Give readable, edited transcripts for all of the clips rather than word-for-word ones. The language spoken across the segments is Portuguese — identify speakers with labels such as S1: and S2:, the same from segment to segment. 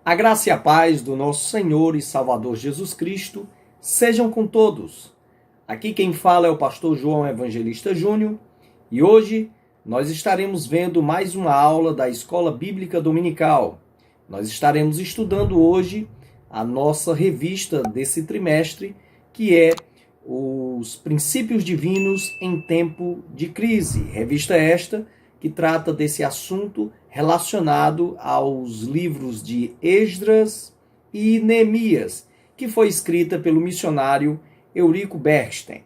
S1: A graça e a paz do nosso Senhor e Salvador Jesus Cristo sejam com todos. Aqui quem fala é o pastor João Evangelista Júnior e hoje nós estaremos vendo mais uma aula da Escola Bíblica Dominical. Nós estaremos estudando hoje a nossa revista desse trimestre, que é os Princípios Divinos em Tempo de Crise. Revista esta que trata desse assunto relacionado aos livros de Esdras e Neemias, que foi escrita pelo missionário Eurico Bernstein.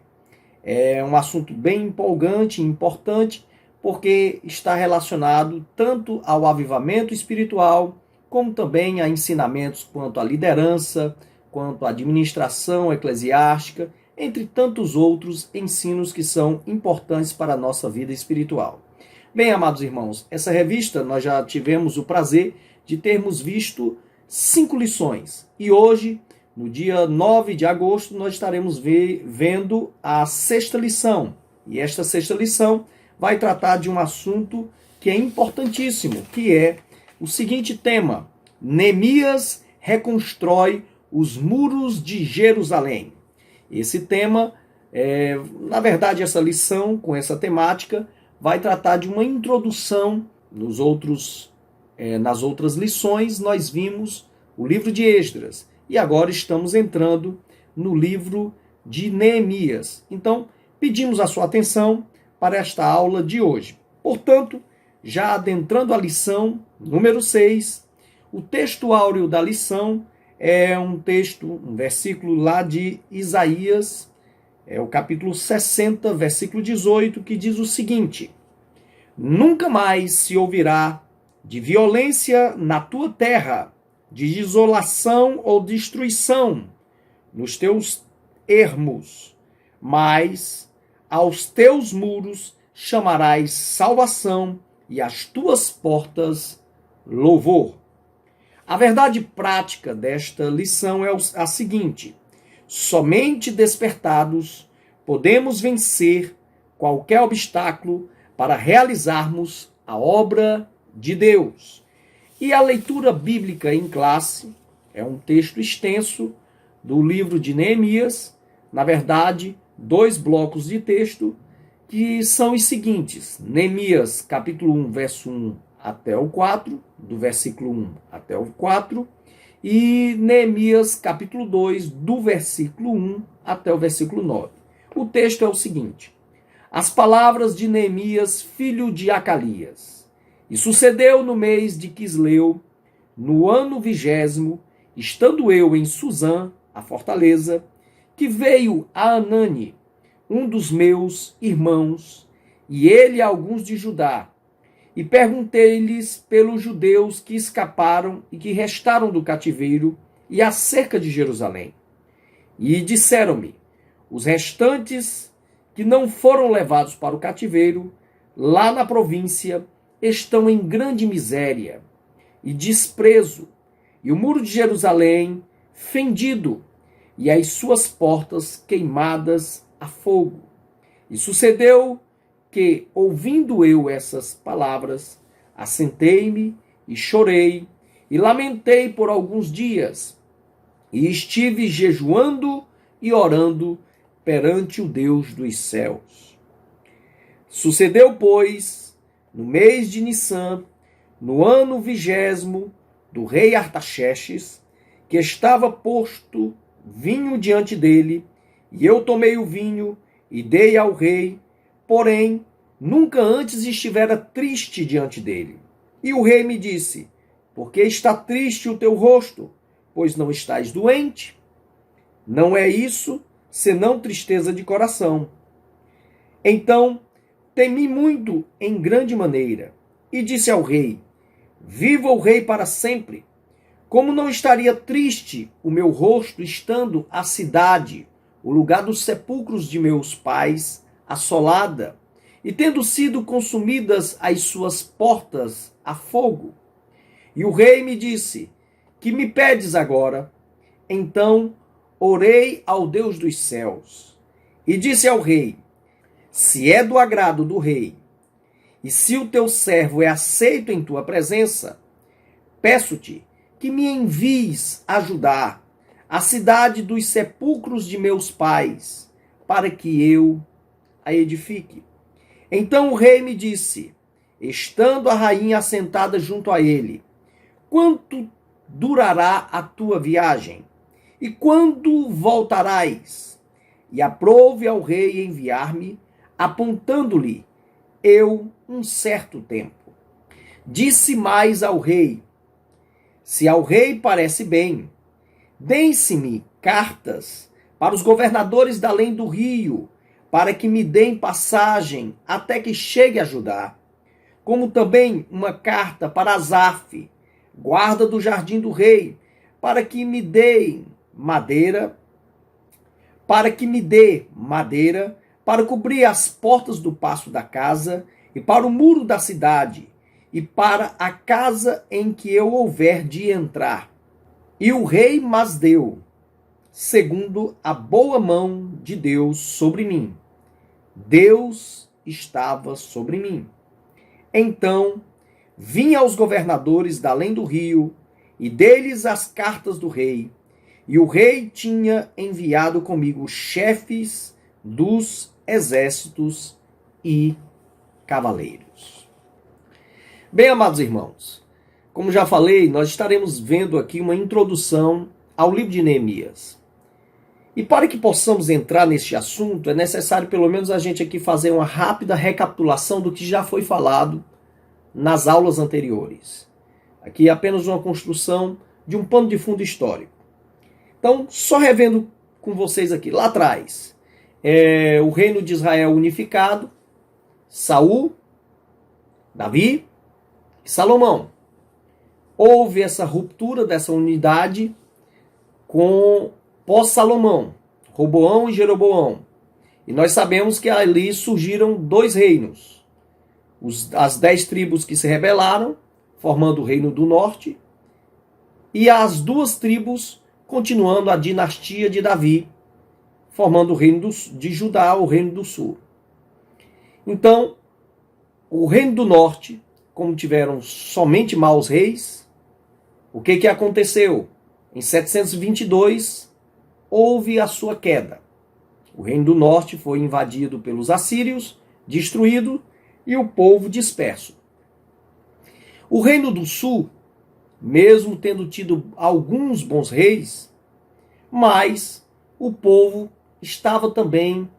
S1: É um assunto bem empolgante e importante, porque está relacionado tanto ao avivamento espiritual, como também a ensinamentos quanto à liderança, quanto à administração eclesiástica, entre tantos outros ensinos que são importantes para a nossa vida espiritual. Bem, amados irmãos, essa revista nós já tivemos o prazer de termos visto 5 lições. E hoje, no dia 9 de agosto, nós estaremos vendo a 6ª lição. E esta 6ª lição vai tratar de um assunto que é importantíssimo, que é o seguinte tema: Neemias reconstrói os muros de Jerusalém. Esse tema, na verdade, essa lição com essa temática vai tratar de uma introdução. Nas outras lições nós vimos o livro de Esdras e agora estamos entrando no livro de Neemias. Então, pedimos a sua atenção para esta aula de hoje. Portanto, já adentrando a lição número 6, o texto áureo da lição é um versículo lá de Isaías, é o capítulo 60, versículo 18, que diz o seguinte: Nunca mais se ouvirá de violência na tua terra, de desolação ou destruição nos teus ermos, mas aos teus muros chamarás salvação e às tuas portas louvor. A verdade prática desta lição é a seguinte: somente despertados podemos vencer qualquer obstáculo para realizarmos a obra de Deus. E a leitura bíblica em classe é um texto extenso do livro de Neemias, na verdade, 2 blocos de texto, que são os seguintes: Neemias, capítulo 1, verso 1 até o 4, do versículo 1 até o 4, e Neemias, capítulo 2, do versículo 1 até o versículo 9. O texto é o seguinte: as palavras de Neemias, filho de Acalias. E sucedeu no mês de Quisleu, no ano 20º, estando eu em Suzã, a fortaleza, que veio a Anani, um dos meus irmãos, e ele e alguns de Judá, e perguntei-lhes pelos judeus que escaparam e que restaram do cativeiro e acerca de Jerusalém. E disseram-me: os restantes que não foram levados para o cativeiro, lá na província, estão em grande miséria e desprezo, e o muro de Jerusalém fendido, e as suas portas queimadas a fogo. E sucedeu que, ouvindo eu essas palavras, assentei-me e chorei, e lamentei por alguns dias, e estive jejuando e orando perante o Deus dos céus. Sucedeu, pois, no mês de Nissan, no ano 20º do rei Artaxerxes, que estava posto vinho diante dele, e eu tomei o vinho e dei ao rei, porém, nunca antes estivera triste diante dele. E o rei me disse: por que está triste o teu rosto? Pois não estás doente? Não é isso, senão tristeza de coração. Então temi muito em grande maneira, e disse ao rei: viva o rei para sempre! Como não estaria triste o meu rosto, estando a cidade, o lugar dos sepulcros de meus pais, assolada, e tendo sido consumidas as suas portas a fogo? E o rei me disse: que me pedes agora? Então orei ao Deus dos céus, e disse ao rei: se é do agrado do rei, e se o teu servo é aceito em tua presença, peço-te que me envies ajudar a cidade dos sepulcros de meus pais, para que eu a edifique. Então o rei me disse, estando a rainha assentada junto a ele, quanto durará a tua viagem? E quando voltarás? E aprouve ao rei enviar-me, apontando-lhe eu um certo tempo. Disse mais ao rei, se ao rei parece bem, deem-se-me cartas para os governadores da além do rio, para que me deem passagem até que chegue a Judá, como também uma carta para Asaf, guarda do jardim do rei, para que me dê madeira para cobrir as portas do paço da casa e para o muro da cidade e para a casa em que eu houver de entrar. E o rei mas deu, segundo a boa mão de Deus sobre mim. Deus estava sobre mim. Então vim aos governadores da além do rio e dei-lhes as cartas do rei. E o rei tinha enviado comigo chefes dos exércitos e cavaleiros. Bem, amados irmãos, como já falei, nós estaremos vendo aqui uma introdução ao livro de Neemias. E para que possamos entrar neste assunto, é necessário pelo menos a gente aqui fazer uma rápida recapitulação do que já foi falado nas aulas anteriores. Aqui é apenas uma construção de um pano de fundo histórico. Então, só revendo com vocês aqui, lá atrás, o reino de Israel unificado, Saul, Davi e Salomão. Houve essa ruptura dessa unidade com pós-Salomão, Roboão e Jeroboão. E nós sabemos que ali surgiram dois reinos. As 10 tribos que se rebelaram, formando o reino do norte, e as 2 tribos continuando a dinastia de Davi, formando o reino de Judá, o reino do sul. Então, o reino do norte, como tiveram somente maus reis, o que aconteceu? Em 722, houve a sua queda. O reino do norte foi invadido pelos assírios, destruído, e o povo disperso. O reino do sul, mesmo tendo tido alguns bons reis, mas o povo estava também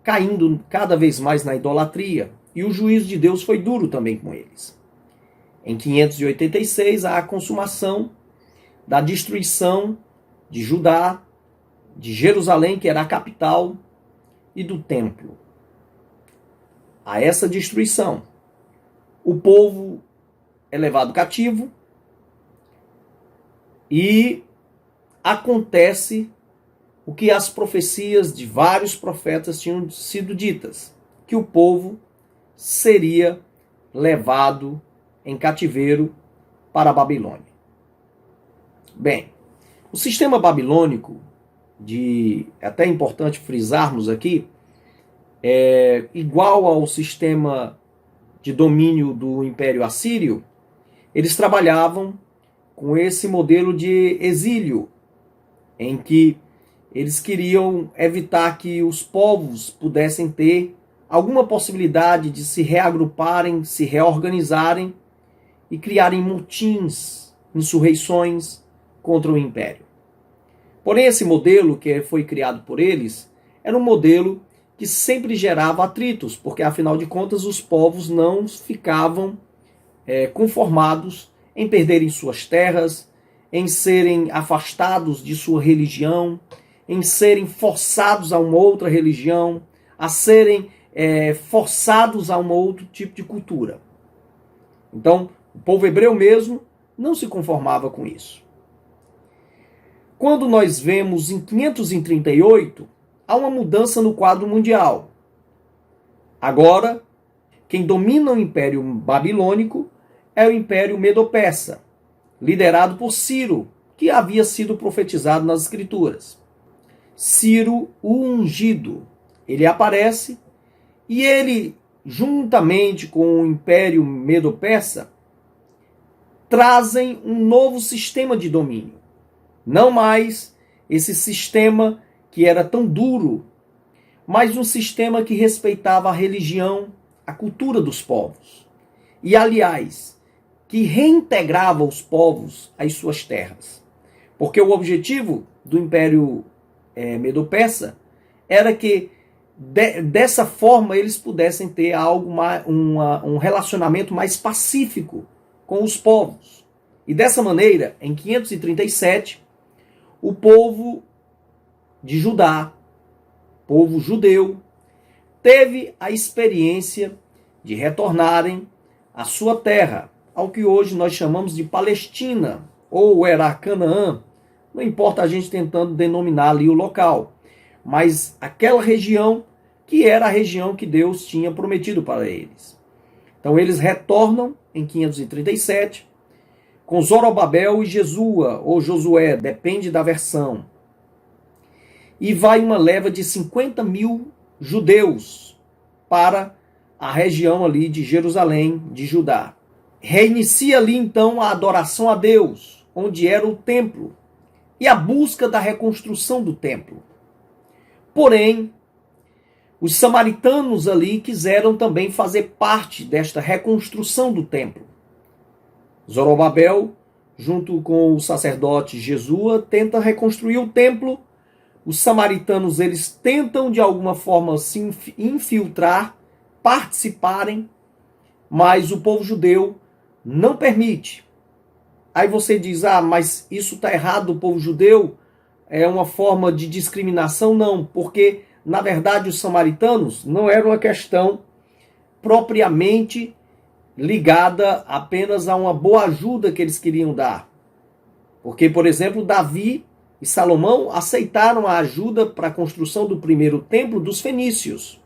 S1: caindo cada vez mais na idolatria, e o juízo de Deus foi duro também com eles. Em 586, há a consumação da destruição de Judá, de Jerusalém, que era a capital, e do templo. A essa destruição, o povo é levado cativo e acontece o que as profecias de vários profetas tinham sido ditas, que o povo seria levado em cativeiro para a Babilônia. Bem, o sistema babilônico, é até importante frisarmos aqui, é igual ao sistema de domínio do Império Assírio. Eles trabalhavam com esse modelo de exílio, em que eles queriam evitar que os povos pudessem ter alguma possibilidade de se reagruparem, se reorganizarem e criarem motins, insurreições contra o Império. Porém, esse modelo que foi criado por eles era um modelo que sempre gerava atritos, porque afinal de contas os povos não ficavam conformados em perderem suas terras, em serem afastados de sua religião, em serem forçados a uma outra religião, a serem forçados a um outro tipo de cultura. Então, o povo hebreu mesmo não se conformava com isso. Quando nós vemos em 538, há uma mudança no quadro mundial. Agora, quem domina o Império Babilônico é o Império Medo-Persa, liderado por Ciro, que havia sido profetizado nas Escrituras. Ciro, o ungido, ele aparece e ele, juntamente com o Império Medo-Persa, trazem um novo sistema de domínio. Não mais esse sistema que era tão duro, mas um sistema que respeitava a religião, a cultura dos povos. E, aliás, que reintegrava os povos às suas terras. Porque o objetivo do Império Medo-Persa era que, dessa forma, eles pudessem ter um relacionamento mais pacífico com os povos. E dessa maneira, em 537, o povo de Judá, povo judeu, teve a experiência de retornarem à sua terra, ao que hoje nós chamamos de Palestina, ou era Canaã, não importa a gente tentando denominar ali o local, mas aquela região que era a região que Deus tinha prometido para eles. Então eles retornam em 537, com Zorobabel e Jesua, ou Josué, depende da versão. E vai uma leva de 50 mil judeus para a região ali de Jerusalém, de Judá. Reinicia ali então a adoração a Deus, onde era o templo, e a busca da reconstrução do templo. Porém, os samaritanos ali quiseram também fazer parte desta reconstrução do templo. Zorobabel, junto com o sacerdote Jesua, tenta reconstruir o templo. Os samaritanos, eles tentam de alguma forma se infiltrar, participarem, mas o povo judeu não permite. Aí você diz, mas isso está errado, o povo judeu é uma forma de discriminação? Não, porque na verdade os samaritanos não era uma questão propriamente ligada apenas a uma boa ajuda que eles queriam dar. Porque, por exemplo, Davi e Salomão aceitaram a ajuda para a construção do primeiro templo dos fenícios.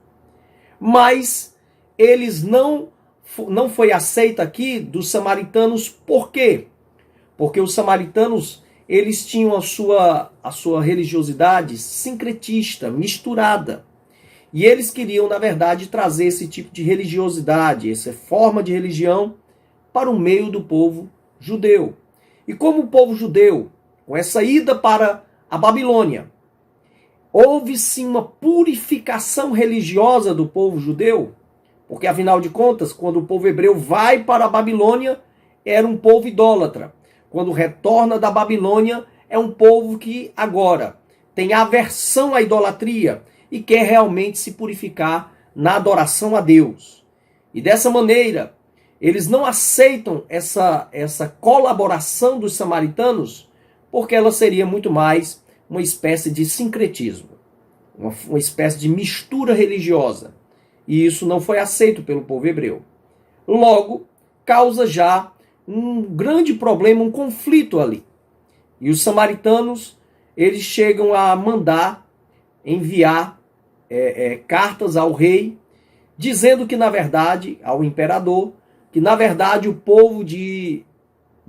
S1: Mas eles não foi aceita aqui dos samaritanos. Por quê? Porque os samaritanos, eles tinham a sua religiosidade sincretista, misturada. E eles queriam, na verdade, trazer esse tipo de religiosidade, essa forma de religião, para o meio do povo judeu. E como o povo judeu, com essa ida para a Babilônia, houve sim uma purificação religiosa do povo judeu, porque afinal de contas, quando o povo hebreu vai para a Babilônia, era um povo idólatra. Quando retorna da Babilônia, é um povo que agora tem aversão à idolatria e quer realmente se purificar na adoração a Deus. E dessa maneira, eles não aceitam essa colaboração dos samaritanos, porque ela seria muito mais uma espécie de sincretismo, uma espécie de mistura religiosa. E isso não foi aceito pelo povo hebreu. Logo, causa já um grande problema, um conflito ali. E os samaritanos, eles chegam a mandar enviar cartas ao rei, dizendo que, na verdade, ao imperador, que, na verdade, o povo de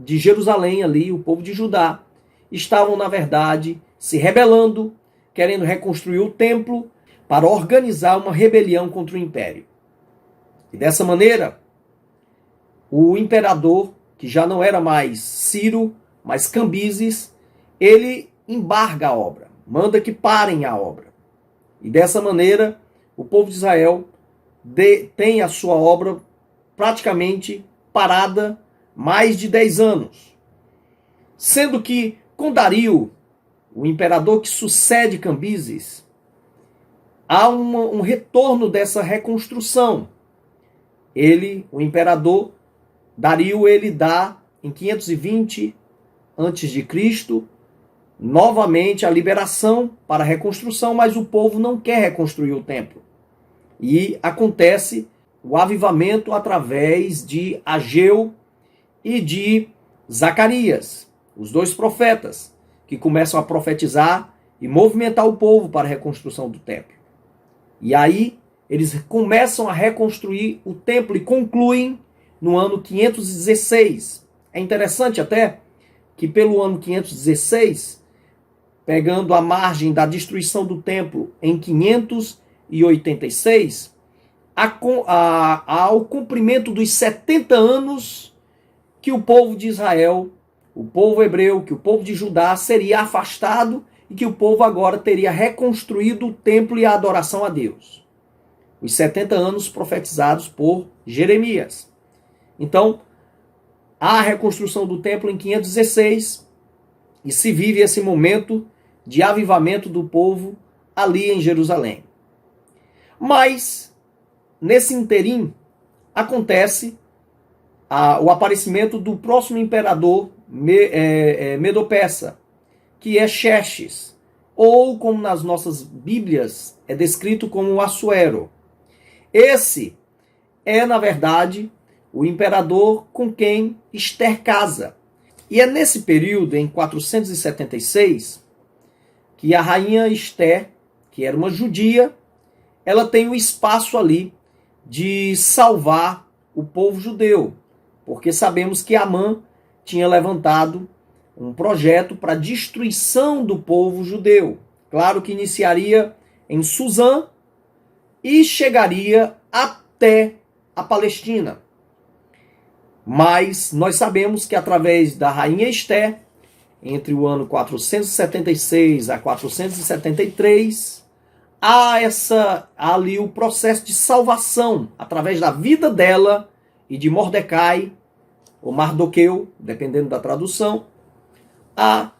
S1: Jerusalém ali, o povo de Judá, estavam, na verdade, se rebelando, querendo reconstruir o templo para organizar uma rebelião contra o império. E dessa maneira, o imperador, que já não era mais Ciro, mas Cambises, ele embarga a obra, manda que parem a obra. E dessa maneira, o povo de Israel tem a sua obra praticamente parada mais de 10 anos. Sendo que com Dario, o imperador que sucede Cambises, há um retorno dessa reconstrução. O imperador Dario, ele dá em 520 a.C., novamente a liberação para a reconstrução, mas o povo não quer reconstruir o templo. E acontece o avivamento através de Ageu e de Zacarias, os dois profetas, que começam a profetizar e movimentar o povo para a reconstrução do templo. E aí eles começam a reconstruir o templo e concluem no ano 516. É interessante até que pelo ano 516, pegando a margem da destruição do templo em 586, ao cumprimento dos 70 anos que o povo de Israel, o povo hebreu, que o povo de Judá seria afastado e que o povo agora teria reconstruído o templo e a adoração a Deus. Os 70 anos profetizados por Jeremias. Então, há a reconstrução do templo em 516 e se vive esse momento de avivamento do povo ali em Jerusalém. Mas, nesse interim, acontece o aparecimento do próximo imperador Medo-Persa, que é Xerxes, ou como nas nossas Bíblias é descrito como Assuero. Esse é, na verdade, o imperador com quem Esther casa. E é nesse período, em 476, que a rainha Esther, que era uma judia, ela tem o espaço ali de salvar o povo judeu, porque sabemos que Amã tinha levantado um projeto para a destruição do povo judeu. Claro que iniciaria em Suzã e chegaria até a Palestina. Mas nós sabemos que através da rainha Esther, entre o ano 476 a 473, há ali o processo de salvação através da vida dela e de Mordecai, ou Mardoqueu, dependendo da tradução, há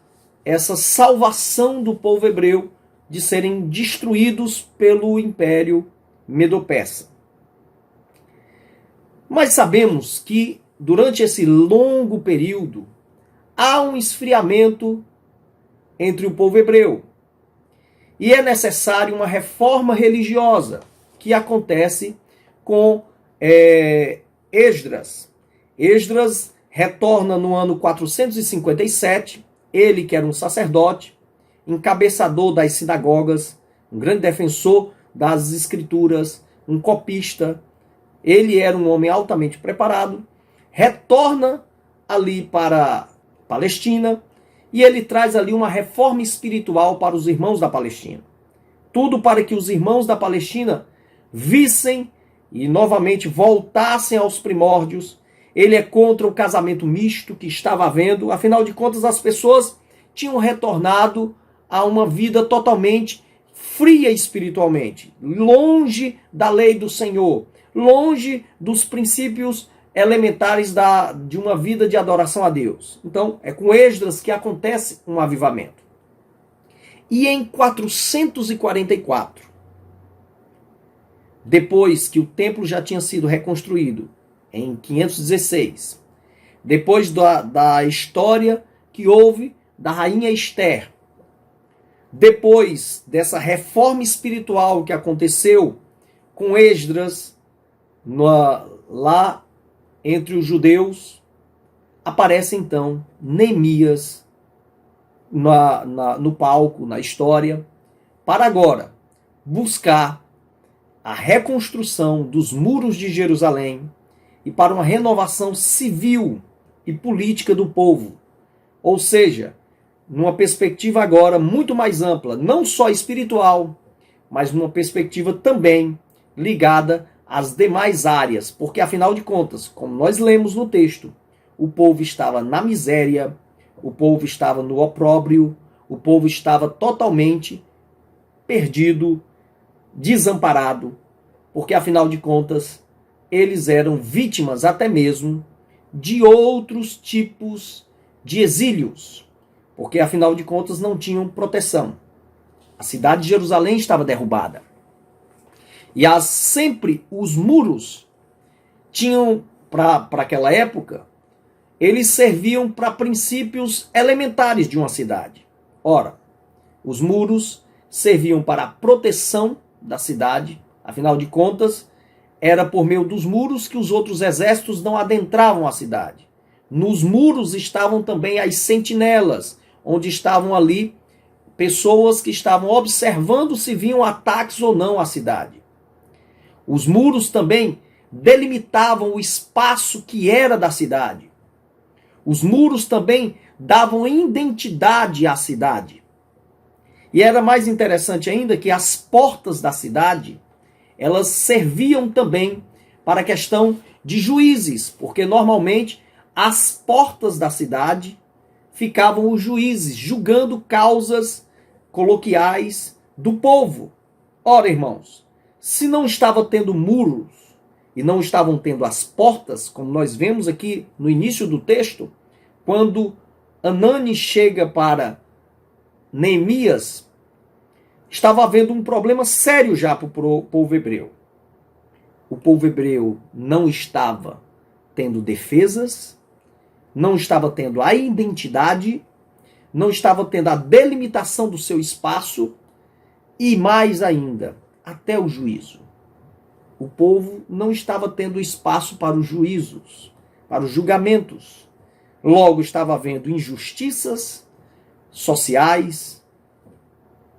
S1: essa salvação do povo hebreu de serem destruídos pelo Império Medo-Persa. Mas sabemos que durante esse longo período há um esfriamento entre o povo hebreu. E é necessário uma reforma religiosa que acontece com Esdras. Esdras retorna no ano 457, ele que era um sacerdote, encabeçador das sinagogas, um grande defensor das escrituras, um copista. Ele era um homem altamente preparado, retorna ali para a Palestina e ele traz ali uma reforma espiritual para os irmãos da Palestina. Tudo para que os irmãos da Palestina vissem e novamente voltassem aos primórdios. Ele é contra o casamento misto que estava havendo. Afinal de contas, as pessoas tinham retornado a uma vida totalmente fria espiritualmente, longe da lei do Senhor, longe dos princípios elementares de uma vida de adoração a Deus. Então, é com Esdras que acontece um avivamento. E em 444, depois que o templo já tinha sido reconstruído, em 516, depois da história que houve da rainha Esther, depois dessa reforma espiritual que aconteceu com Esdras lá entre os judeus, aparece então Neemias no palco, na história, para agora buscar a reconstrução dos muros de Jerusalém e para uma renovação civil e política do povo. Ou seja, numa perspectiva agora muito mais ampla, não só espiritual, mas numa perspectiva também ligada às demais áreas, porque afinal de contas, como nós lemos no texto, o povo estava na miséria, o povo estava no opróbrio, o povo estava totalmente perdido, desamparado, porque afinal de contas, eles eram vítimas até mesmo de outros tipos de exílios, porque afinal de contas não tinham proteção. A cidade de Jerusalém estava derrubada. E sempre os muros tinham, para aquela época, eles serviam para princípios elementares de uma cidade. Ora, os muros serviam para a proteção da cidade, afinal de contas, era por meio dos muros que os outros exércitos não adentravam a cidade. Nos muros estavam também as sentinelas, onde estavam ali pessoas que estavam observando se vinham ataques ou não à cidade. Os muros também delimitavam o espaço que era da cidade. Os muros também davam identidade à cidade. E era mais interessante ainda que as portas da cidade, elas serviam também para a questão de juízes, porque normalmente às portas da cidade ficavam os juízes, julgando causas coloquiais do povo. Ora, irmãos, se não estava tendo muros e não estavam tendo as portas, como nós vemos aqui no início do texto, quando Anani chega para Neemias, estava havendo um problema sério já para o povo hebreu. O povo hebreu não estava tendo defesas, não estava tendo a identidade, não estava tendo a delimitação do seu espaço e, mais ainda, até o juízo. O povo não estava tendo espaço para os juízos, para os julgamentos. Logo, estava havendo injustiças sociais,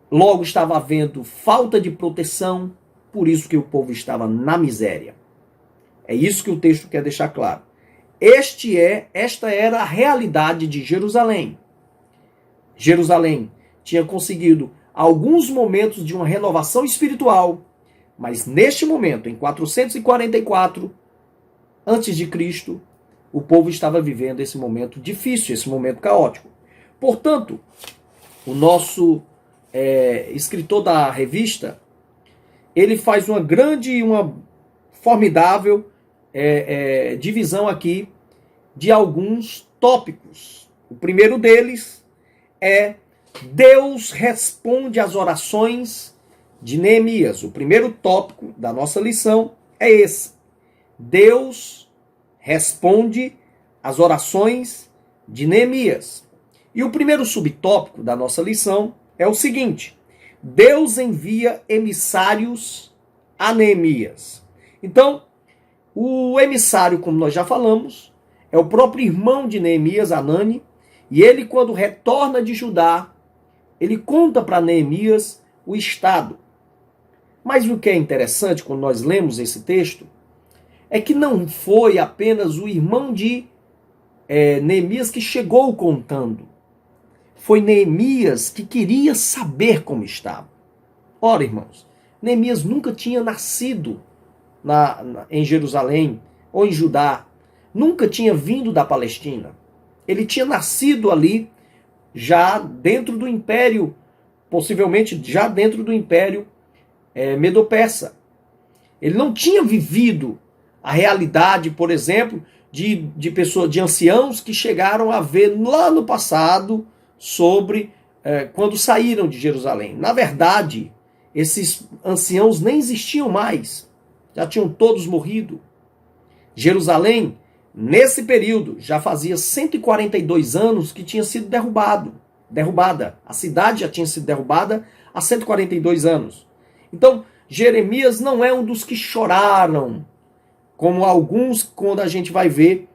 S1: logo estava havendo falta de proteção, por isso que o povo estava na miséria. É isso que o texto quer deixar claro. Esta era a realidade de Jerusalém. Jerusalém tinha conseguido alguns momentos de uma renovação espiritual, mas neste momento, em 444 a.C., o povo estava vivendo esse momento difícil, esse momento caótico. Portanto, o nosso escritor da revista, ele faz uma grande e uma formidável divisão aqui de alguns tópicos. O primeiro deles é Deus responde às orações de Neemias. O primeiro tópico da nossa lição é esse. Deus responde às orações de Neemias. E o primeiro subtópico da nossa lição é o seguinte: Deus envia emissários a Neemias. Então, o emissário, como nós já falamos, é o próprio irmão de Neemias, Anani, e ele, quando retorna de Judá, ele conta para Neemias o estado. Mas o que é interessante quando nós lemos esse texto é que não foi apenas o irmão de Neemias que chegou contando. Foi Neemias que queria saber como estava. Ora, irmãos, Neemias nunca tinha nascido em Jerusalém ou em Judá. Nunca tinha vindo da Palestina. Ele tinha nascido ali, já dentro do império, possivelmente já dentro do império Medo-Persa. Ele não tinha vivido a realidade, por exemplo, de pessoas, de anciãos que chegaram a ver lá no passado sobre quando saíram de Jerusalém. Na verdade, esses anciãos nem existiam mais. Já tinham todos morrido. Jerusalém, nesse período, já fazia 142 anos que tinha sido derrubada. A cidade já tinha sido derrubada há 142 anos. Então, Jeremias não é um dos que choraram, como alguns, quando a gente vai ver,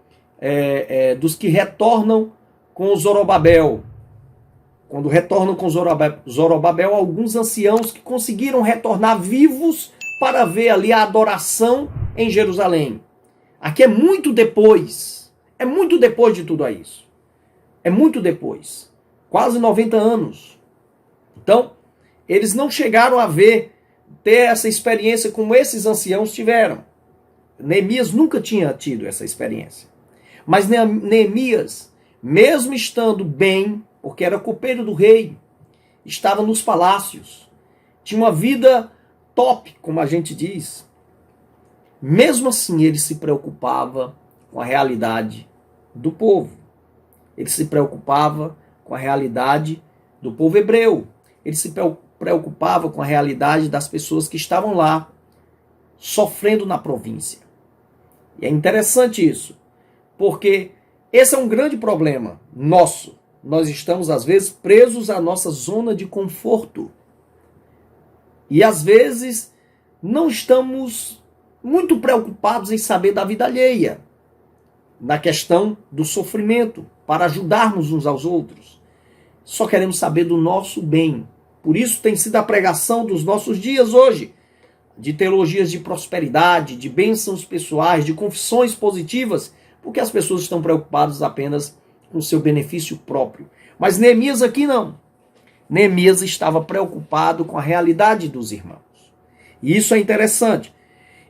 S1: dos que retornam com Zorobabel. Quando retornam com Zorobabel, alguns anciãos que conseguiram retornar vivos para ver ali a adoração em Jerusalém. Aqui é muito depois de tudo isso. É muito depois. Quase 90 anos. Então, eles não chegaram a ter essa experiência como esses anciãos tiveram. Neemias nunca tinha tido essa experiência. Mas Neemias, mesmo estando bem, porque era copeiro do rei, estava nos palácios, tinha uma vida top, como a gente diz. Mesmo assim, ele se preocupava com a realidade do povo. Ele se preocupava com a realidade do povo hebreu. Ele se preocupava com a realidade das pessoas que estavam lá, sofrendo na província. E é interessante isso, porque esse é um grande problema nosso. Nós estamos, às vezes, presos à nossa zona de conforto. E, às vezes, não estamos muito preocupados em saber da vida alheia, na questão do sofrimento, para ajudarmos uns aos outros. Só queremos saber do nosso bem. Por isso tem sido a pregação dos nossos dias hoje, de teologias de prosperidade, de bênçãos pessoais, de confissões positivas, porque as pessoas estão preocupadas apenas com o seu benefício próprio. Mas Neemias aqui não. Neemias estava preocupado com a realidade dos irmãos. E isso é interessante.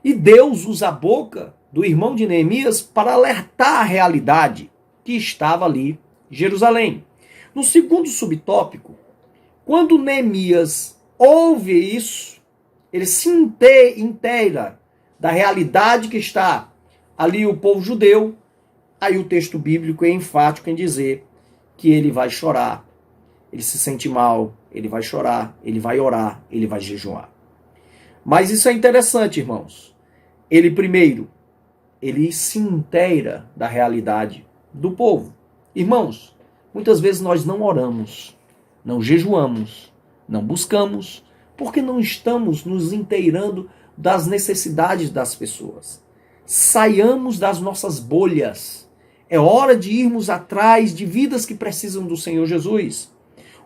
S1: E Deus usa a boca do irmão de Neemias para alertar a realidade que estava ali em Jerusalém. No segundo subtópico, quando Neemias ouve isso, ele se inteira da realidade que está ali o povo judeu, aí o texto bíblico é enfático em dizer que ele vai chorar, ele se sente mal, ele vai chorar, ele vai orar, ele vai jejuar. Mas isso é interessante, irmãos. Ele se inteira da realidade do povo. Irmãos, muitas vezes nós não oramos, não jejuamos, não buscamos, porque não estamos nos inteirando das necessidades das pessoas. Saiamos das nossas bolhas. É hora de irmos atrás de vidas que precisam do Senhor Jesus.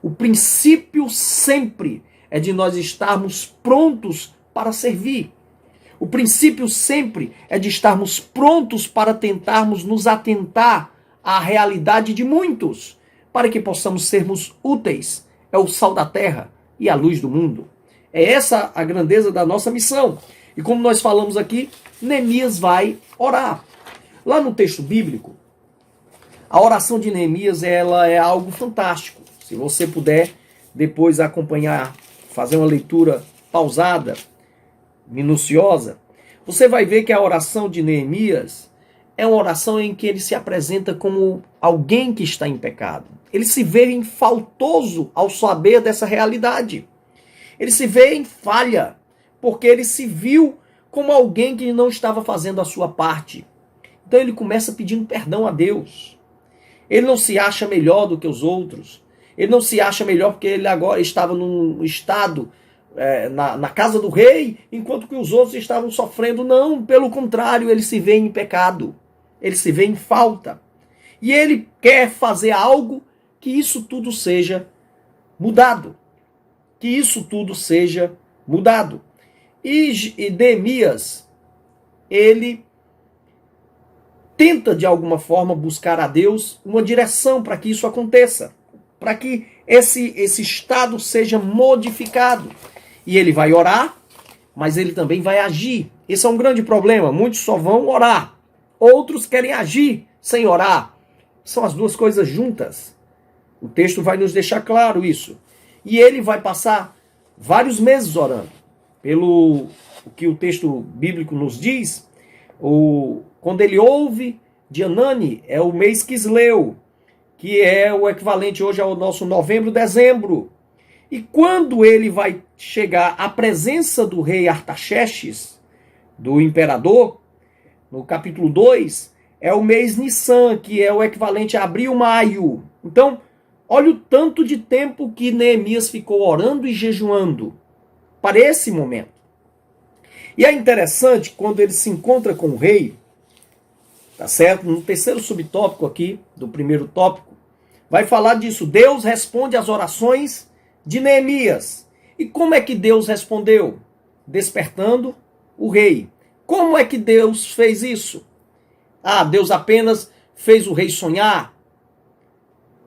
S1: O princípio sempre é de nós estarmos prontos para servir. O princípio sempre é de estarmos prontos para tentarmos nos atentar à realidade de muitos, para que possamos sermos úteis. É o sal da terra e a luz do mundo. É essa a grandeza da nossa missão. E como nós falamos aqui, Neemias vai orar. Lá no texto bíblico, a oração de Neemias ela é algo fantástico. Se você puder depois acompanhar, fazer uma leitura pausada, minuciosa, você vai ver que a oração de Neemias é uma oração em que ele se apresenta como alguém que está em pecado. Ele se vê em faltoso ao saber dessa realidade. Ele se vê em falha, porque ele se viu como alguém que não estava fazendo a sua parte. Então ele começa pedindo perdão a Deus. Ele não se acha melhor do que os outros. Ele não se acha melhor porque ele agora estava num estado na casa do rei, enquanto que os outros estavam sofrendo. Não, pelo contrário, ele se vê em pecado. Ele se vê em falta. E ele quer fazer algo que isso tudo seja mudado. Que isso tudo seja mudado. E Neemias, ele tenta de alguma forma buscar a Deus uma direção para que isso aconteça. Para que esse estado seja modificado. E ele vai orar, mas ele também vai agir. Esse é um grande problema. Muitos só vão orar. Outros querem agir sem orar. São as duas coisas juntas. O texto vai nos deixar claro isso. E ele vai passar vários meses orando. Pelo que o texto bíblico nos diz, quando ele ouve de Anani, é o mês Quisleu, que é o equivalente hoje ao nosso novembro, dezembro. E quando ele vai chegar à presença do rei Artaxerxes, do imperador, no capítulo 2, é o mês Nissan, que é o equivalente a abril, maio. Então, olha o tanto de tempo que Neemias ficou orando e jejuando para esse momento. E é interessante quando ele se encontra com o rei, tá certo? No terceiro subtópico aqui, do primeiro tópico, vai falar disso. Deus responde às orações de Neemias. E como é que Deus respondeu? Despertando o rei. Como é que Deus fez isso? Deus apenas fez o rei sonhar?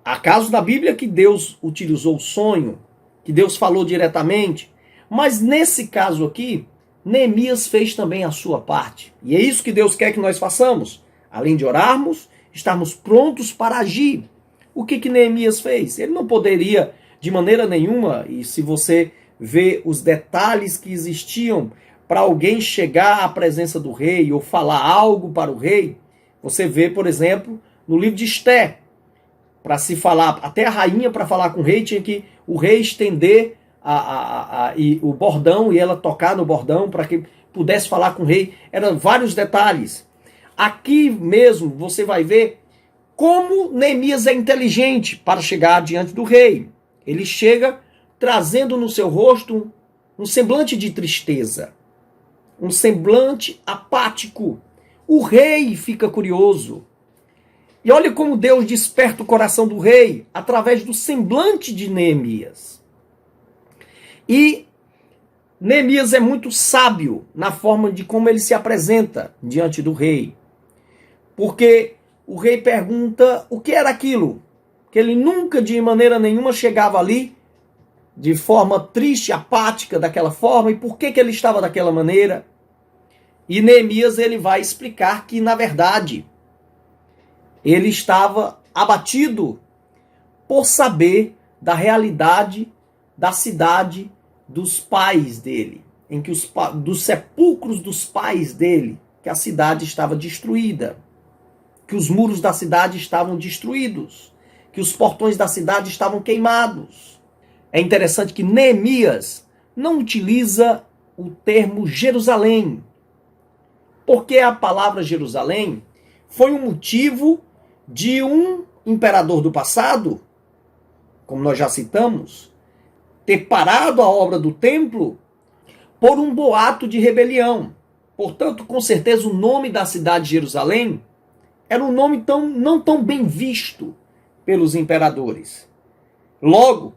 S1: Há casos na Bíblia que Deus utilizou o sonho, que Deus falou diretamente. Mas nesse caso aqui, Neemias fez também a sua parte. E é isso que Deus quer que nós façamos. Além de orarmos, estarmos prontos para agir. O que Neemias fez? Ele não poderia, de maneira nenhuma, e se você vê os detalhes que existiam para alguém chegar à presença do rei ou falar algo para o rei, você vê, por exemplo, no livro de Esté, para se falar, até a rainha para falar com o rei, tinha que o rei estender o bordão e ela tocar no bordão para que pudesse falar com o rei. Eram vários detalhes. Aqui mesmo você vai ver como Neemias é inteligente para chegar diante do rei. Ele chega trazendo no seu rosto um semblante de tristeza, um semblante apático. O rei fica curioso. E olha como Deus desperta o coração do rei através do semblante de Neemias. E Neemias é muito sábio na forma de como ele se apresenta diante do rei. Porque o rei pergunta o que era aquilo, que ele nunca de maneira nenhuma chegava ali de forma triste, apática, daquela forma, e por que ele estava daquela maneira. E Neemias ele vai explicar que, na verdade, ele estava abatido por saber da realidade da cidade dos pais dele, em que dos sepulcros dos pais dele, que a cidade estava destruída, que os muros da cidade estavam destruídos, que os portões da cidade estavam queimados. É interessante que Neemias não utiliza o termo Jerusalém, porque a palavra Jerusalém foi um motivo de um imperador do passado, como nós já citamos, ter parado a obra do templo por um boato de rebelião. Portanto, com certeza o nome da cidade de Jerusalém era um nome não tão bem visto pelos imperadores. Logo,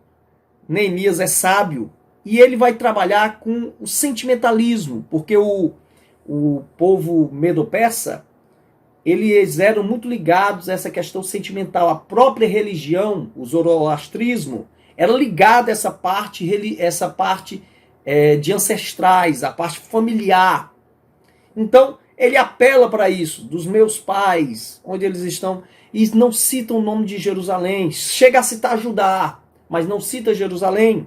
S1: Neemias é sábio e ele vai trabalhar com o sentimentalismo, porque o povo medo-persa, eles eram muito ligados a essa questão sentimental. A própria religião, o zoroastrismo, era ligado a essa parte de ancestrais, a parte familiar. Então, ele apela para isso, dos meus pais, onde eles estão, e não cita o nome de Jerusalém. Chega a citar Judá, mas não cita Jerusalém.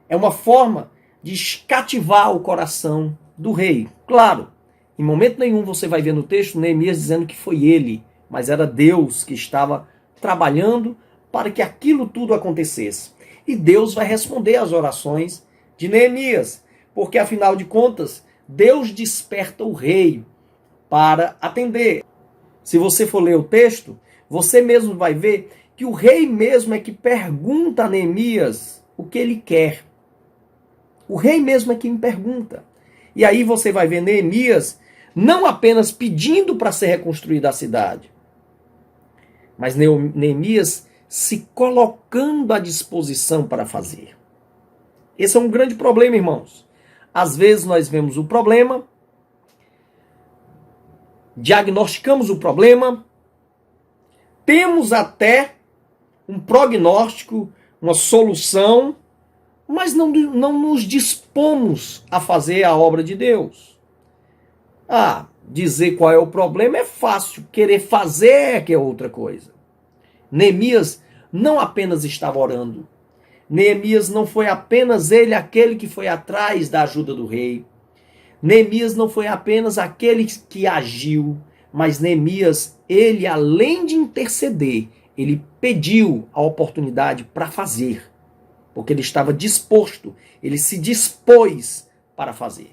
S1: É uma forma de cativar o coração do rei. Claro, em momento nenhum você vai ver no texto Neemias dizendo que foi ele, mas era Deus que estava trabalhando para que aquilo tudo acontecesse. E Deus vai responder às orações de Neemias, porque afinal de contas, Deus desperta o rei para atender. Se você for ler o texto, você mesmo vai ver que o rei mesmo é que pergunta a Neemias o que ele quer. O rei mesmo é quem pergunta. E aí você vai ver Neemias não apenas pedindo para ser reconstruída a cidade, mas Neemias se colocando à disposição para fazer. Esse é um grande problema, irmãos. Às vezes nós vemos o problema, diagnosticamos o problema, temos até um prognóstico, uma solução, mas não nos dispomos a fazer a obra de Deus. Dizer qual é o problema é fácil, querer fazer é que é outra coisa. Neemias não apenas estava orando, Neemias não foi apenas ele aquele que foi atrás da ajuda do rei, Neemias não foi apenas aquele que agiu, mas Neemias, ele além de interceder, ele pediu a oportunidade para fazer, porque ele estava disposto, ele se dispôs para fazer.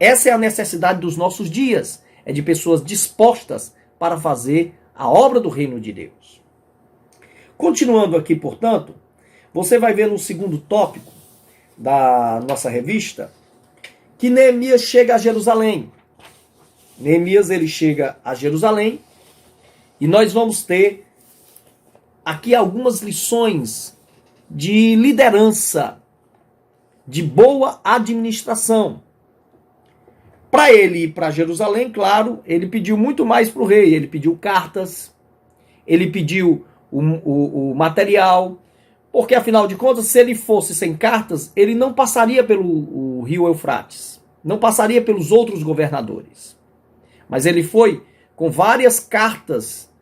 S1: Essa é a necessidade dos nossos dias, é de pessoas dispostas para fazer a obra do reino de Deus. Continuando aqui, portanto, você vai ver no segundo tópico da nossa revista que Neemias chega a Jerusalém. Neemias ele chega a Jerusalém e nós vamos ter aqui algumas lições de liderança, de boa administração. Para ele ir para Jerusalém, claro, ele pediu muito mais para o rei. Ele pediu cartas, ele pediu o material, porque afinal de contas, se ele fosse sem cartas, ele não passaria pelo rio Eufrates, não passaria pelos outros governadores. Mas ele foi com várias cartas,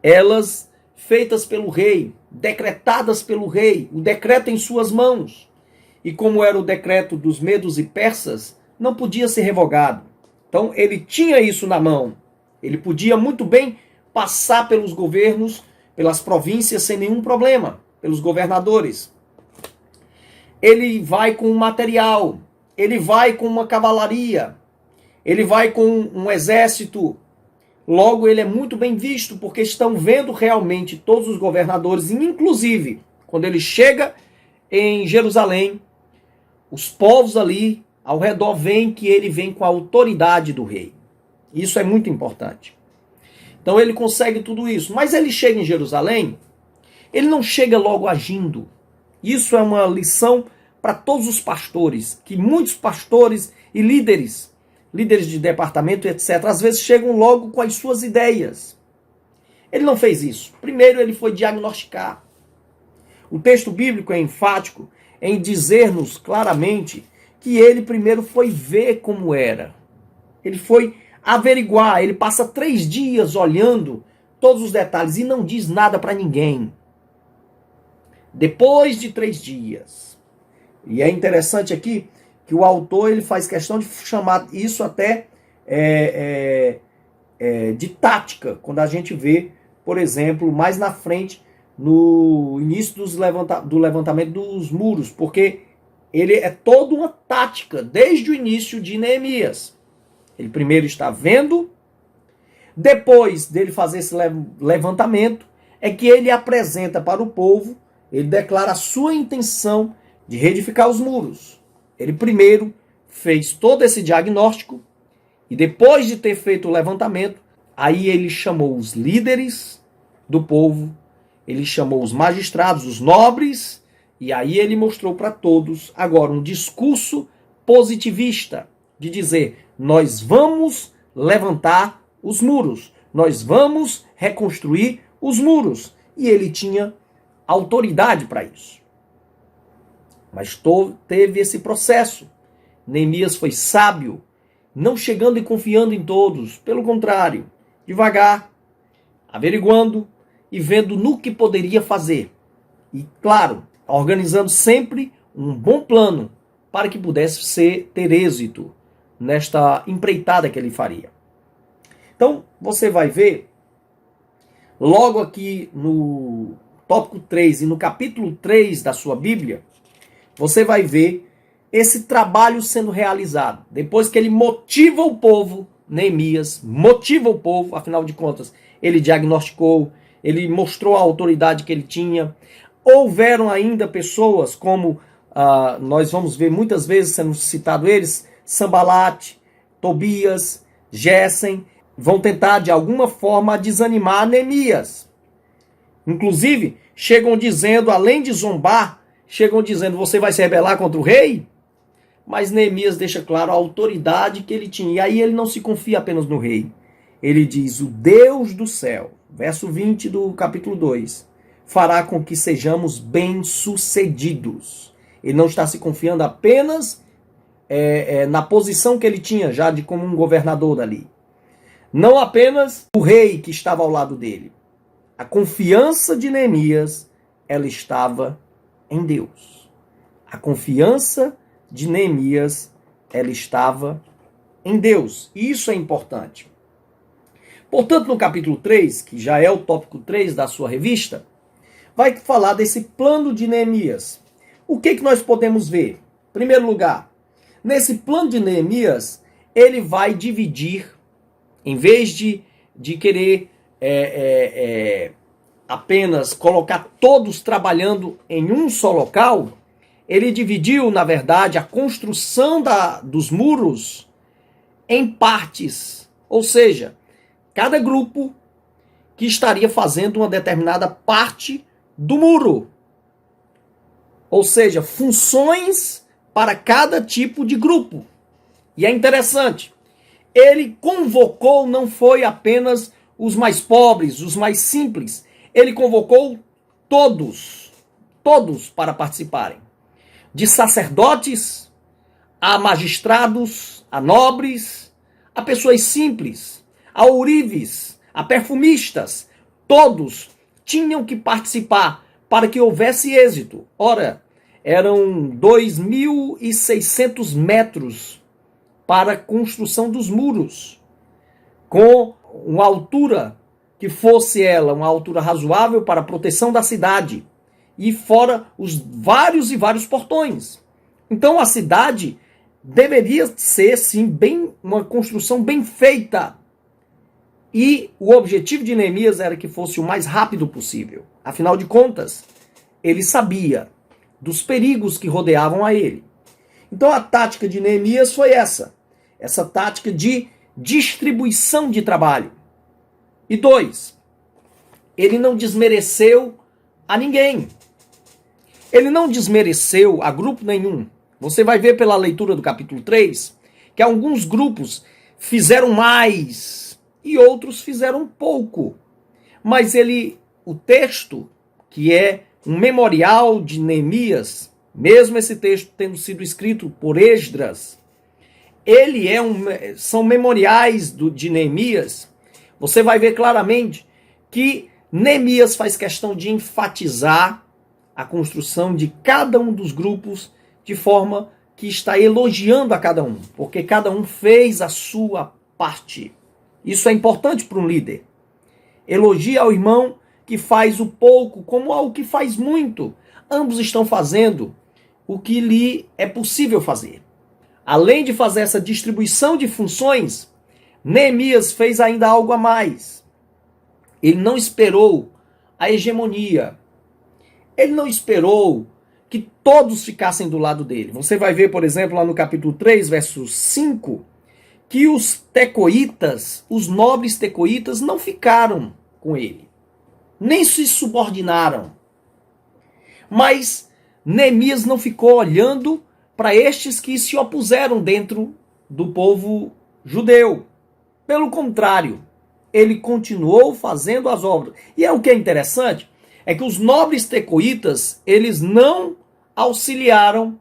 S1: elas feitas pelo rei, decretadas pelo rei, o decreto em suas mãos. E como era o decreto dos medos e persas, não podia ser revogado. Então ele tinha isso na mão. Ele podia muito bem passar pelos governos, pelas províncias sem nenhum problema, pelos governadores. Ele vai com material, ele vai com uma cavalaria, ele vai com um exército. Logo ele é muito bem visto, porque estão vendo realmente todos os governadores, inclusive quando ele chega em Jerusalém, os povos ali ao redor veem que ele vem com a autoridade do rei. Isso é muito importante. Então ele consegue tudo isso. Mas ele chega em Jerusalém, ele não chega logo agindo. Isso é uma lição para todos os pastores, que muitos pastores e líderes de departamento, etc., às vezes chegam logo com as suas ideias. Ele não fez isso. Primeiro ele foi diagnosticar. O texto bíblico é enfático em dizer-nos claramente que ele primeiro foi ver como era. Ele foi averiguar, ele passa 3 dias olhando todos os detalhes e não diz nada para ninguém. Depois de 3 dias. E é interessante aqui que o autor ele faz questão de chamar isso até de tática, quando a gente vê, por exemplo, mais na frente, no início do levantamento dos muros, porque ele é toda uma tática desde o início de Neemias. Ele primeiro está vendo, depois dele fazer esse levantamento, é que ele apresenta para o povo, ele declara a sua intenção de reedificar os muros. Ele primeiro fez todo esse diagnóstico e depois de ter feito o levantamento, aí ele chamou os líderes do povo, ele chamou os magistrados, os nobres, e aí ele mostrou para todos agora um discurso positivista de dizer: nós vamos levantar os muros, nós vamos reconstruir os muros. E ele tinha autoridade para isso. Mas teve esse processo. Neemias foi sábio, não chegando e confiando em todos, pelo contrário, devagar, averiguando e vendo no que poderia fazer. E, claro, organizando sempre um bom plano para que pudesse ter êxito nesta empreitada que ele faria. Então, você vai ver, logo aqui no tópico 3 e no capítulo 3 da sua Bíblia, você vai ver esse trabalho sendo realizado. Depois que ele motiva o povo, Neemias motiva o povo, afinal de contas, ele diagnosticou, ele mostrou a autoridade que ele tinha. Houveram ainda pessoas como, nós vamos ver muitas vezes sendo citado eles, Sanbalate, Tobias, Gessem, vão tentar de alguma forma desanimar Neemias. Inclusive, chegam dizendo, além de zombar, chegam dizendo: você vai se rebelar contra o rei? Mas Neemias deixa claro a autoridade que ele tinha. E aí ele não se confia apenas no rei. Ele diz: o Deus do céu, verso 20 do capítulo 2, fará com que sejamos bem-sucedidos. Ele não está se confiando apenas na posição que ele tinha já de como um governador dali. Não apenas o rei que estava ao lado dele. A confiança de Neemias, ela estava em Deus. A confiança de Neemias, ela estava em Deus. E isso é importante. Portanto, no capítulo 3, que já é o tópico 3 da sua revista, vai falar desse plano de Neemias. O que nós podemos ver? Em primeiro lugar, nesse plano de Neemias, ele vai dividir, em vez de querer apenas colocar todos trabalhando em um só local, ele dividiu, na verdade, a construção dos muros em partes. Ou seja, cada grupo que estaria fazendo uma determinada parte do muro. Ou seja, funções para cada tipo de grupo. E é interessante, ele convocou, não foi apenas os mais pobres, os mais simples, ele convocou todos para participarem. De sacerdotes, a magistrados, a nobres, a pessoas simples, a ourives, a perfumistas, todos tinham que participar para que houvesse êxito. Ora, eram 2.600 metros para a construção dos muros, com uma altura que fosse ela uma altura razoável para a proteção da cidade, e fora os vários e vários portões. Então a cidade deveria ser, sim, uma construção bem feita. E o objetivo de Neemias era que fosse o mais rápido possível. Afinal de contas, ele sabia dos perigos que rodeavam a ele. Então a tática de Neemias foi essa tática de distribuição de trabalho. E 2, ele não desmereceu a ninguém. Ele não desmereceu a grupo nenhum. Você vai ver pela leitura do capítulo 3 que alguns grupos fizeram mais e outros fizeram pouco. Mas o texto, que é um memorial de Neemias, mesmo esse texto tendo sido escrito por Esdras, são memoriais de Neemias. Você vai ver claramente que Neemias faz questão de enfatizar a construção de cada um dos grupos de forma que está elogiando a cada um, porque cada um fez a sua parte. Isso é importante para um líder. Elogia ao irmão que faz o pouco como ao que faz muito. Ambos estão fazendo o que lhe é possível fazer. Além de fazer essa distribuição de funções, Neemias fez ainda algo a mais. Ele não esperou a hegemonia. Ele não esperou que todos ficassem do lado dele. Você vai ver, por exemplo, lá no capítulo 3, verso 5, que os tecoitas, os nobres tecoitas, não ficaram com ele. Nem se subordinaram. Mas Neemias não ficou olhando para estes que se opuseram dentro do povo judeu. Pelo contrário, ele continuou fazendo as obras. E o que é interessante é que os nobres tecoitas, eles não auxiliaram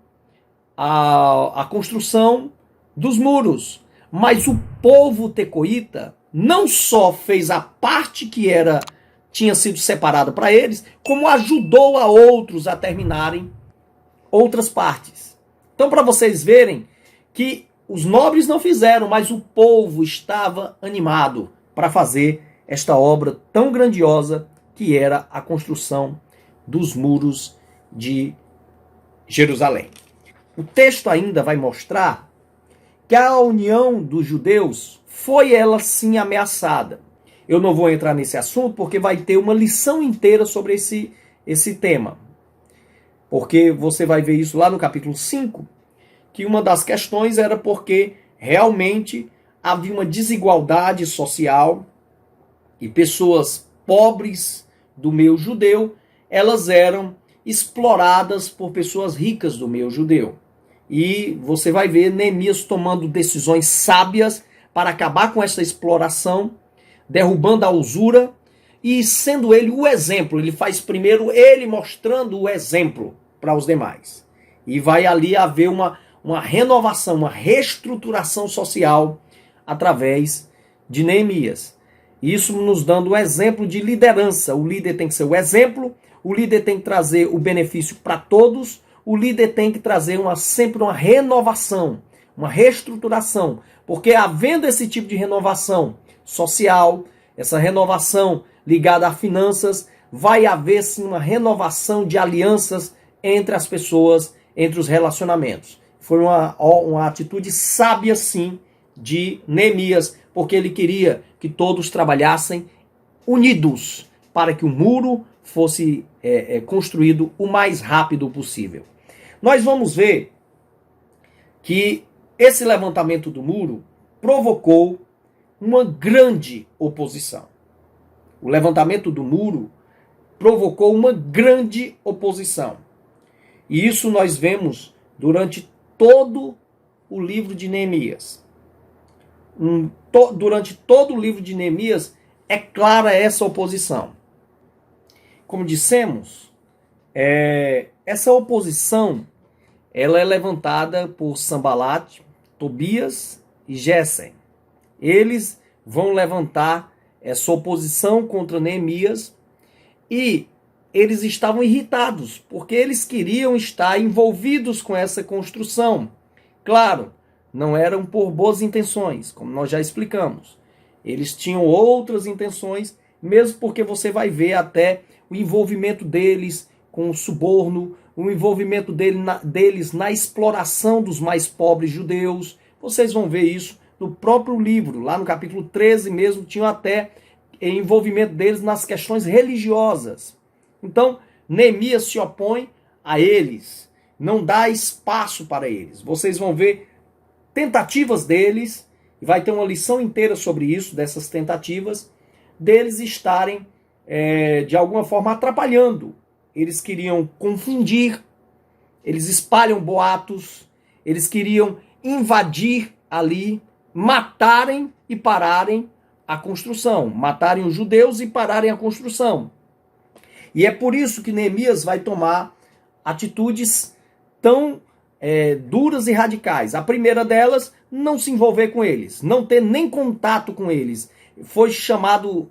S1: a construção dos muros. Mas o povo tecoita não só fez a parte que tinha sido separada para eles, como ajudou a outros a terminarem outras partes. Então, para vocês verem que os nobres não fizeram, mas o povo estava animado para fazer esta obra tão grandiosa que era a construção dos muros de Jerusalém. O texto ainda vai mostrar que a união dos judeus foi ela sim ameaçada. Eu não vou entrar nesse assunto porque vai ter uma lição inteira sobre esse tema. Porque você vai ver isso lá no capítulo 5, que uma das questões era porque realmente havia uma desigualdade social e pessoas pobres do meio judeu, elas eram exploradas por pessoas ricas do meio judeu. E você vai ver Neemias tomando decisões sábias para acabar com essa exploração, derrubando a usura e sendo ele o exemplo. Ele faz primeiro ele mostrando o exemplo para os demais. E vai ali haver uma renovação, uma reestruturação social através de Neemias. Isso nos dando um exemplo de liderança. O líder tem que ser o exemplo, o líder tem que trazer o benefício para todos, o líder tem que trazer sempre uma renovação, uma reestruturação. Porque havendo esse tipo de renovação social, essa renovação ligada a finanças, vai haver sim uma renovação de alianças entre as pessoas, entre os relacionamentos. Foi uma atitude sábia sim de Neemias, porque ele queria que todos trabalhassem unidos para que o muro fosse construído o mais rápido possível. Nós vamos ver que esse levantamento do muro provocou uma grande oposição. O levantamento do muro provocou uma grande oposição. E isso nós vemos durante todo o livro de Neemias. Durante todo o livro de Neemias é clara essa oposição. Como dissemos, essa oposição ela é levantada por Sanbalat, Tobias e Gessem. Eles vão levantar essa oposição contra Neemias e eles estavam irritados, porque eles queriam estar envolvidos com essa construção. Claro, não eram por boas intenções, como nós já explicamos. Eles tinham outras intenções, mesmo porque você vai ver até o envolvimento deles com o suborno, o envolvimento deles na exploração dos mais pobres judeus. Vocês vão ver isso no próprio livro, lá no capítulo 13 mesmo, tinham até envolvimento deles nas questões religiosas. Então, Neemias se opõe a eles, não dá espaço para eles. Vocês vão ver tentativas deles, e vai ter uma lição inteira sobre isso, dessas tentativas, deles estarem, de alguma forma, atrapalhando. Eles queriam confundir, eles espalham boatos, eles queriam invadir ali, matarem e pararem a construção, matarem os judeus e pararem a construção. E é por isso que Neemias vai tomar atitudes tão duras e radicais. A primeira delas, não se envolver com eles, não ter nem contato com eles. Foi chamado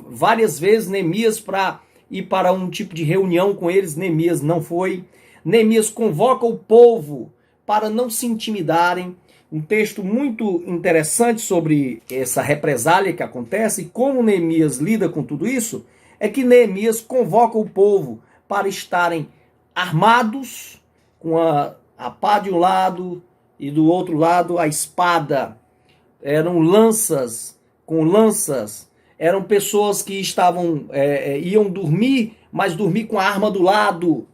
S1: várias vezes Neemias para ir para um tipo de reunião com eles, Neemias não foi. Neemias convoca o povo para não se intimidarem. Um texto muito interessante sobre essa represália que acontece e como Neemias lida com tudo isso, é que Neemias convoca o povo para estarem armados, com a pá de um lado e do outro lado a espada. Eram lanças, com lanças. Eram pessoas que iam dormir, mas dormir com a arma do lado.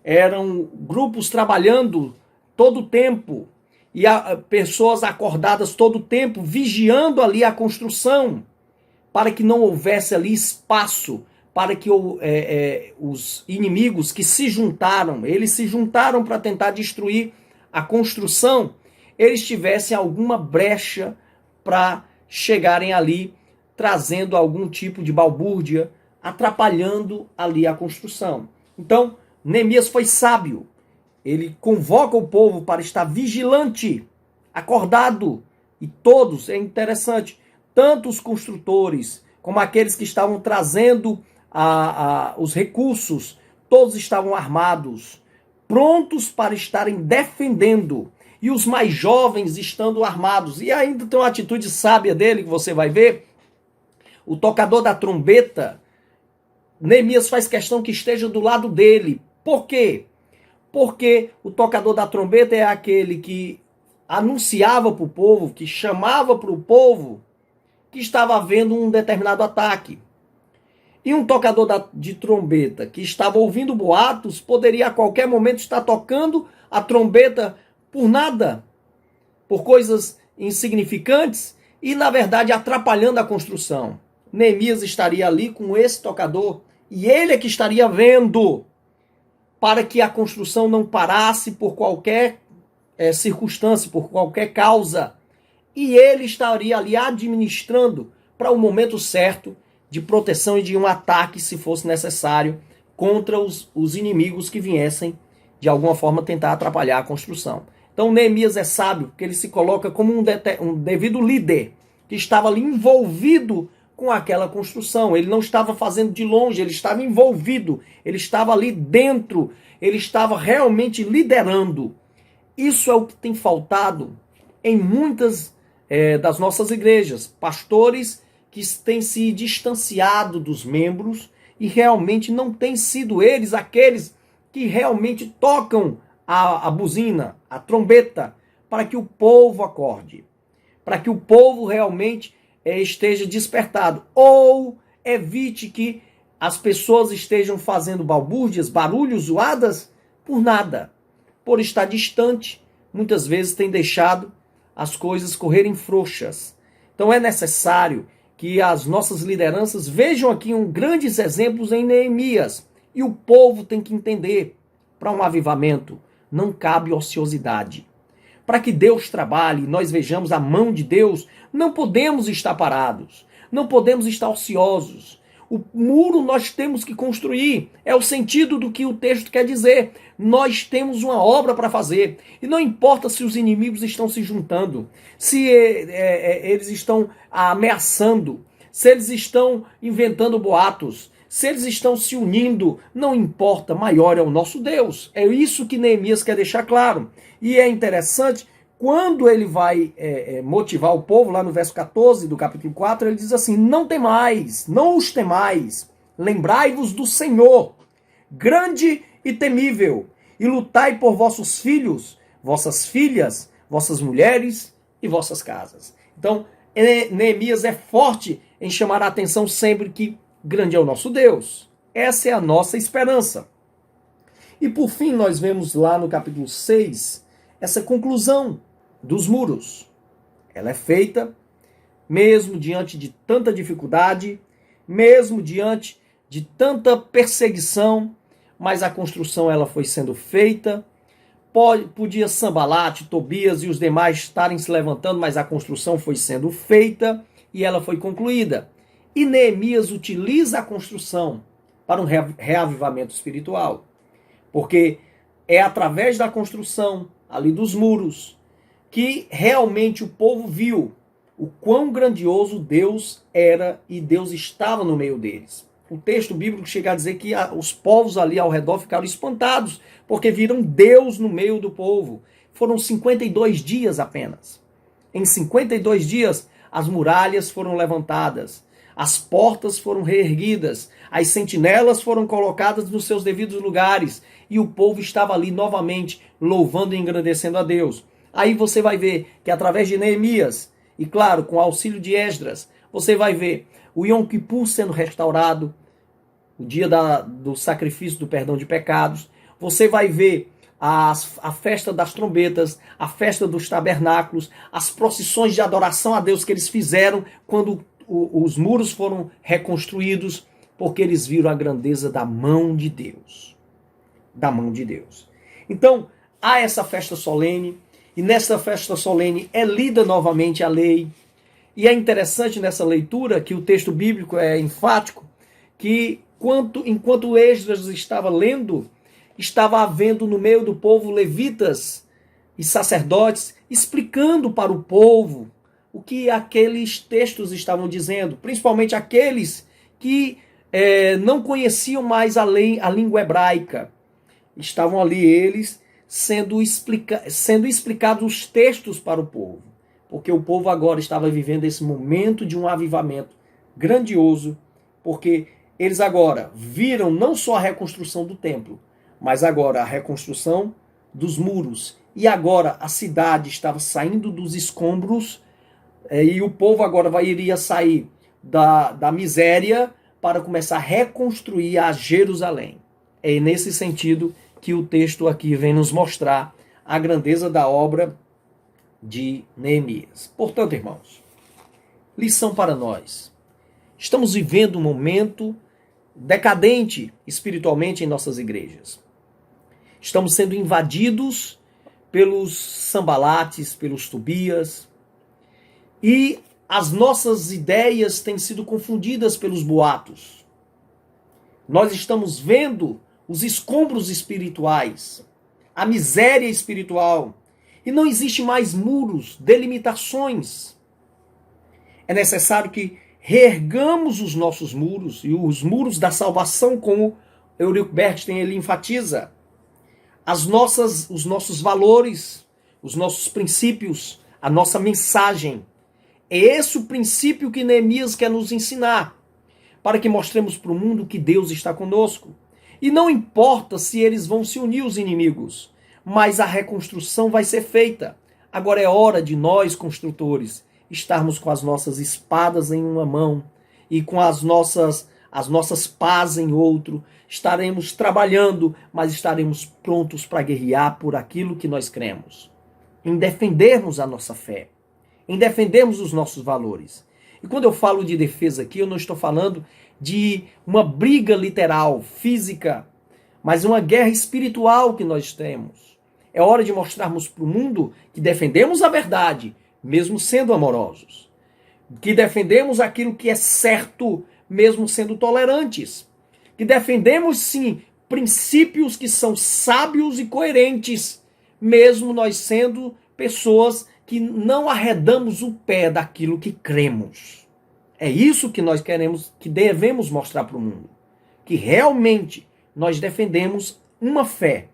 S1: Eram grupos trabalhando todo o tempo. E pessoas acordadas todo o tempo, vigiando ali a construção, para que não houvesse ali espaço, para que os inimigos que se juntaram, eles se juntaram para tentar destruir a construção, eles tivessem alguma brecha para chegarem ali, trazendo algum tipo de balbúrdia, atrapalhando ali a construção. Então, Neemias foi sábio. Ele convoca o povo para estar vigilante, acordado. E todos, é interessante, tanto os construtores como aqueles que estavam trazendo os recursos, todos estavam armados, prontos para estarem defendendo. E os mais jovens estando armados. E ainda tem uma atitude sábia dele que você vai ver. O tocador da trombeta, Neemias faz questão que esteja do lado dele. Por quê? Porque o tocador da trombeta é aquele que anunciava para o povo, que chamava para o povo que estava havendo um determinado ataque. E um tocador de trombeta que estava ouvindo boatos poderia a qualquer momento estar tocando a trombeta por nada, por coisas insignificantes e, na verdade, atrapalhando a construção. Neemias estaria ali com esse tocador e ele é que estaria vendo para que a construção não parasse por qualquer circunstância, por qualquer causa. E ele estaria ali administrando para o momento certo de proteção e de um ataque, se fosse necessário, contra os inimigos que viessem, de alguma forma, tentar atrapalhar a construção. Então, Neemias é sábio, porque ele se coloca como um devido líder, que estava ali envolvido com aquela construção. Ele não estava fazendo de longe, ele estava envolvido, ele estava ali dentro, ele estava realmente liderando. Isso é o que tem faltado em muitas das nossas igrejas. Pastores que têm se distanciado dos membros e realmente não têm sido eles aqueles que realmente tocam a buzina, a trombeta, para que o povo acorde, para que o povo realmente esteja despertado, ou evite que as pessoas estejam fazendo balbúrdias, barulhos, zoadas, por nada, por estar distante, muitas vezes tem deixado as coisas correrem frouxas. Então é necessário que as nossas lideranças vejam aqui grandes exemplos em Neemias, e o povo tem que entender, para um avivamento não cabe ociosidade. Para que Deus trabalhe, nós vejamos a mão de Deus, não podemos estar parados, não podemos estar ociosos. O muro nós temos que construir, é o sentido do que o texto quer dizer. Nós temos uma obra para fazer, e não importa se os inimigos estão se juntando, se eles estão ameaçando, se eles estão inventando boatos, se eles estão se unindo, não importa, maior é o nosso Deus. É isso que Neemias quer deixar claro. E é interessante, quando ele vai motivar o povo, lá no verso 14 do capítulo 4, ele diz assim: não temais, não os temais, lembrai-vos do Senhor, grande e temível, e lutai por vossos filhos, vossas filhas, vossas mulheres e vossas casas. Então, Neemias é forte em chamar a atenção sempre que grande é o nosso Deus. Essa é a nossa esperança. E por fim, nós vemos lá no capítulo 6, essa conclusão dos muros. Ela é feita mesmo diante de tanta dificuldade, mesmo diante de tanta perseguição, mas a construção ela foi sendo feita. Podia Sanbalate, Tobias e os demais estarem se levantando, mas a construção foi sendo feita e ela foi concluída. E Neemias utiliza a construção para um reavivamento espiritual. Porque é através da construção ali dos muros, que realmente o povo viu o quão grandioso Deus era e Deus estava no meio deles. O texto bíblico chega a dizer que os povos ali ao redor ficaram espantados, porque viram Deus no meio do povo. Foram 52 dias apenas. Em 52 dias, as muralhas foram levantadas, as portas foram reerguidas, as sentinelas foram colocadas nos seus devidos lugares, e o povo estava ali novamente louvando e engrandecendo a Deus. Aí você vai ver que através de Neemias, e claro, com o auxílio de Esdras, você vai ver o Yom Kippur sendo restaurado, o dia do sacrifício do perdão de pecados. Você vai ver a festa das trombetas, a festa dos tabernáculos, as procissões de adoração a Deus que eles fizeram quando os muros foram reconstruídos, porque eles viram a grandeza da mão de Deus. Da mão de Deus. Então, há essa festa solene, e nessa festa solene é lida novamente a lei. E é interessante nessa leitura que o texto bíblico é enfático, que enquanto Esdras estava lendo, estava havendo no meio do povo levitas e sacerdotes explicando para o povo o que aqueles textos estavam dizendo, principalmente aqueles que não conheciam mais a língua hebraica. Estavam ali eles sendo explicados os textos para o povo, porque o povo agora estava vivendo esse momento de um avivamento grandioso, porque eles agora viram não só a reconstrução do templo, mas agora a reconstrução dos muros. E agora a cidade estava saindo dos escombros, e o povo agora iria sair da miséria para começar a reconstruir a Jerusalém. É nesse sentido que o texto aqui vem nos mostrar a grandeza da obra de Neemias. Portanto, irmãos, lição para nós. Estamos vivendo um momento decadente espiritualmente em nossas igrejas. Estamos sendo invadidos pelos Sambalates, pelos Tobias, e as nossas ideias têm sido confundidas pelos boatos. Nós estamos vendo os escombros espirituais, a miséria espiritual, e não existe mais muros, delimitações. É necessário que reergamos os nossos muros, e os muros da salvação, como Eurico Bergsten ele enfatiza, os nossos valores, os nossos princípios, a nossa mensagem. É esse o princípio que Neemias quer nos ensinar, para que mostremos para o mundo que Deus está conosco. E não importa se eles vão se unir os inimigos, mas a reconstrução vai ser feita. Agora é hora de nós, construtores, estarmos com as nossas espadas em uma mão e com as nossas pás em outro. Estaremos trabalhando, mas estaremos prontos para guerrear por aquilo que nós cremos. Em defendermos a nossa fé, em defendermos os nossos valores. E quando eu falo de defesa aqui, eu não estou falando de uma briga literal, física, mas uma guerra espiritual que nós temos. É hora de mostrarmos para o mundo que defendemos a verdade, mesmo sendo amorosos. Que defendemos aquilo que é certo, mesmo sendo tolerantes. Que defendemos, sim, princípios que são sábios e coerentes, mesmo nós sendo pessoas que não arredamos o pé daquilo que cremos. É isso que nós queremos, que devemos mostrar para o mundo. Que realmente nós defendemos uma fé.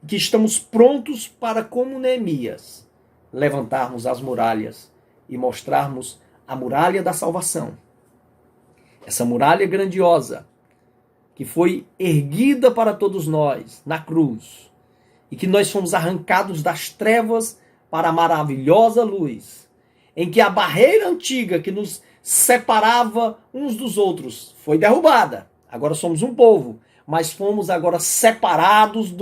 S1: Que estamos prontos para, como Neemias, levantarmos as muralhas e mostrarmos a muralha da salvação. Essa muralha grandiosa que foi erguida para todos nós na cruz. E que nós fomos arrancados das trevas para a maravilhosa luz. Em que a barreira antiga que nos separava uns dos outros foi derrubada. Agora somos um povo, mas fomos agora separados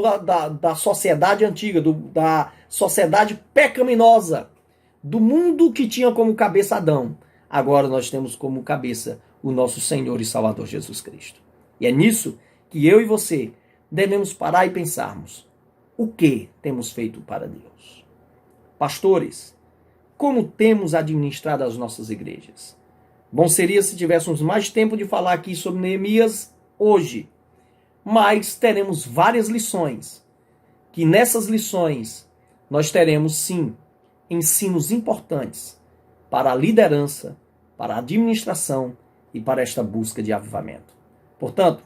S1: da sociedade antiga, da sociedade pecaminosa, do mundo que tinha como cabeça Adão. Agora nós temos como cabeça o nosso Senhor e Salvador Jesus Cristo. E é nisso que eu e você devemos parar e pensarmos: o que temos feito para Deus? Pastores, como temos administrado as nossas igrejas? Bom seria se tivéssemos mais tempo de falar aqui sobre Neemias hoje, mas teremos várias lições, que nessas lições nós teremos sim ensinos importantes para a liderança, para a administração e para esta busca de avivamento. Portanto,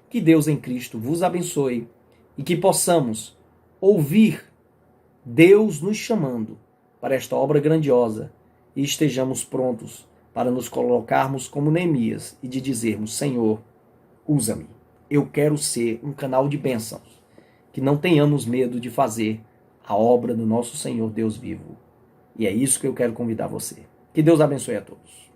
S1: que Deus em Cristo vos abençoe e que possamos ouvir Deus nos chamando para esta obra grandiosa e estejamos prontos para nos colocarmos como Neemias e de dizermos: Senhor, usa-me. Eu quero ser um canal de bênçãos. Que não tenhamos medo de fazer a obra do nosso Senhor Deus vivo. E é isso que eu quero convidar você. Que Deus abençoe a todos.